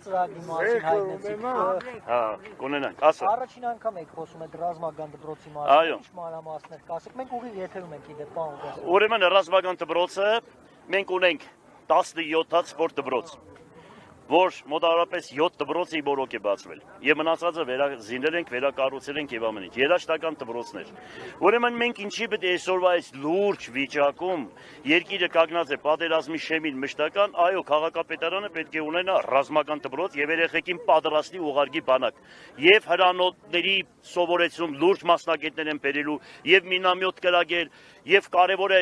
ծրագրի մասին հայտնեցիք։ Հա, կունենանք, ասա։ Առաջին անգամ եք խոսում այդ ռազմական դպրոցի մասին, ինչ մանրամասներ կասեք, մենք ուղիղ եթերում ենք իդեպ, պարոն Ղազարյան։ Ուրեմն ռազմական դպրոցը մենք ունենք 17 սպորտ դպրոց, որ մոտավորապես 7 դպրոցի բորոք է բացվել եւ մնացածը վերազինել ենք, վերակառուցել ենք եւ ամեն ինչ երաշտական դպրոցներ։ Ուրեմն մենք ինչի պետք է այսօրվա այս լուրջ վիճակում երկիրը կանգնած է պատերազմի շեմին մշտական, այո, քաղաքապետարանը պետք է ունենա ռազմական դպրոց եւ երեխեքին պատրաստի ուղարկի բանակ եւ հրանոթների սովորեցում լուրջ մասնագետներ են բերելու եւ մինամյոտ կրակել եւ կարեւոր է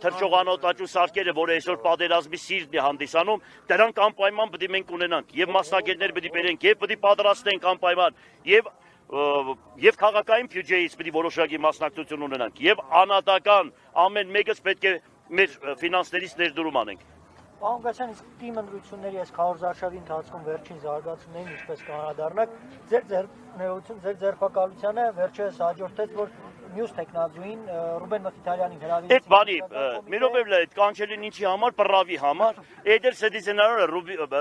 թրջողանոթաճու սարքերը, որը այսօր պատերազմի սիրտն է հանդիսանում, դրանք անպայման պետք է մենք ունենանք եւ մասնագետներ պետք է բերենք եւ պետք է պատրաստենք անպայման եւ քաղաքային բյուջեից պետք է որոշակի մասնակցություն ունենանք եւ անհատական ամեն մեկս պետք է մեր ֆինանսներից ներդրում անենք։ Պարոն Ղազարյան, իսկ թիմ ընտրությունների այս քարոզարշավի ընթացքում վերջին զարգացումներին ինչպես կանադառնաք, ձեր ձերբակալությանը վերջերս հաջորդեց, որ մյուս տեխնազուին Ռուբեն Մխիթարյանին հրավիրեցին։ Այդ բանի, մի րոպե այդ կանչելին ինչի համար, պռավի համար, այդեր սեդիզենարը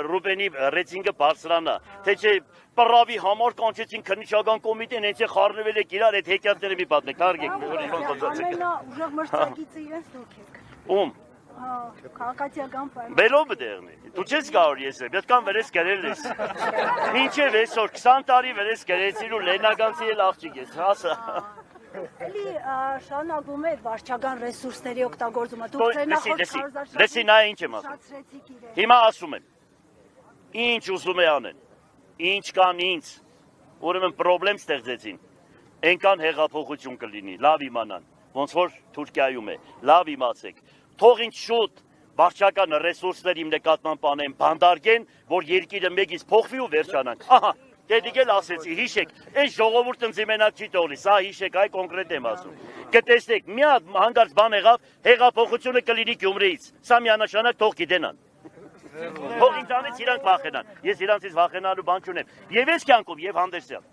Ռուբենի ռեյտինգը բարձրանա, թե չէ պռավի համար կանչեցին քննիչական կոմիտեն, հենց է խառնվել եք իրար այդ հեքիաթները մի պատմեք, հարգեք, որ իշխան խոսացեք։ Ամենաուժեղ մրցակիցը իրենց դուք եք։ Ում։ Քաղաքացիական պայման։ Բելով դերնի։ Դու չես կարող ես, պետքան վերես գրել ես։ Մինչև այսօր 20 տարի վերես գրեցին ու լենագանցի էլ աղջիկ ես, հասա։ Էլի շարունակվում է վարչական ռեսուրսների օգտագործումը։ Դուք լսի, նա ինչ եմ ասում։ Հիմա ասում եմ։ Ինչ ուզում է անեն։ Ինչ կան ինձ։ Ուրեմն պրոբլեմ ստեղծեցին։ Այնքան հեղափոխություն կլինի, լավ իմանան։ Ոնց որ Թուրքիայում է, լավ իմացեք։ Թող ինձ շուտ վարչական ռեսուրսներ իմ նկատմամբ անեն, բանդարգեն, որ երկիրը մեգից փոխվի ու վերջանանք։ Ահա, դեդիկել ասեցի, հիշեք, այս ժողովուրդը ինձ մենակ չի թողնի, սա հիշեք, այ կոնկրետ եմ ասում։ Կտեսնեք, մի հատ հանկարծ բան եղավ, հեղափոխությունը կլինի Գյումրիից։ Սա միանշանակ թող գիտենան։ Թող ինձանից իրանք վախենան։ Ես իրանցից վախենալու բան չունեմ։ Եվ այս կյանքում, եւ հանդերձյալ։